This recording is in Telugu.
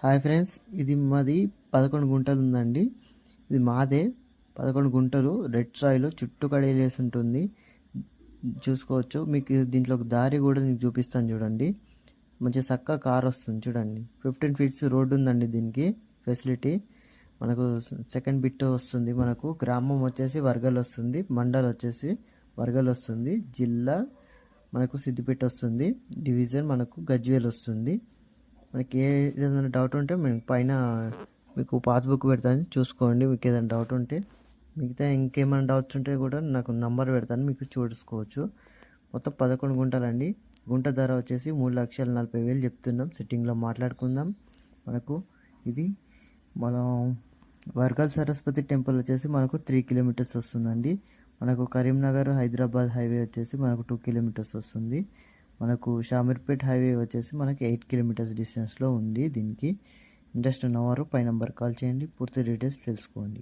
హాయ్ ఫ్రెండ్స్, ఇది మాది 11 గుంటలు ఉందండి. ఇది మాదే 11 గుంటలు రెడ్ సాయిల్ చుట్టూ కడిగేసి ఉంటుంది. చూసుకోవచ్చు. మీకు దీంట్లో ఒక దారి కూడా మీకు చూపిస్తాను చూడండి. మంచి చక్కగా కార్ వస్తుంది చూడండి. 15 ఫీట్స్ రోడ్డు ఉందండి. దీనికి ఫెసిలిటీ మనకు సెకండ్ బిట్ వస్తుంది. మనకు గ్రామం వచ్చేసి వర్గల్ వస్తుంది, మండల్ వచ్చేసి వర్గల్ వస్తుంది, జిల్లా మనకు సిద్దిపేట వస్తుంది, డివిజన్ మనకు గజ్వేల్ వస్తుంది. మనకి ఏదైనా డౌట్ ఉంటే మేము పైన మీకు పాస్బుక్ పెడతాను, చూసుకోండి. మీకు ఏదైనా డౌట్ ఉంటే, మిగతా ఇంకేమైనా డౌట్స్ ఉంటే కూడా నాకు నంబర్ పెడతాను, మీకు చూసుకోవచ్చు. మొత్తం 11 గుంటలండి. గుంట ధర వచ్చేసి 3,40,000 చెప్తున్నాం. సిట్టింగ్లో మాట్లాడుకుందాం. మనకు ఇది మనం వర్గల్ సరస్వతి టెంపుల్ వచ్చేసి మనకు 3 కిలోమీటర్స్ వస్తుందండి. మనకు కరీంనగర్ హైదరాబాద్ హైవే వచ్చేసి మనకు 2 కిలోమీటర్స్ వస్తుంది. మనకు షామీర్పేట్ హైవే వచ్చేసి మనకి 8 కిలోమీటర్స్ డిస్టెన్స్లో ఉంది. దీనికి ఇంట్రెస్ట్ ఉన్నవారు పై నెంబర్ కాల్ చేయండి, పూర్తి డీటెయిల్స్ తెలుసుకోండి.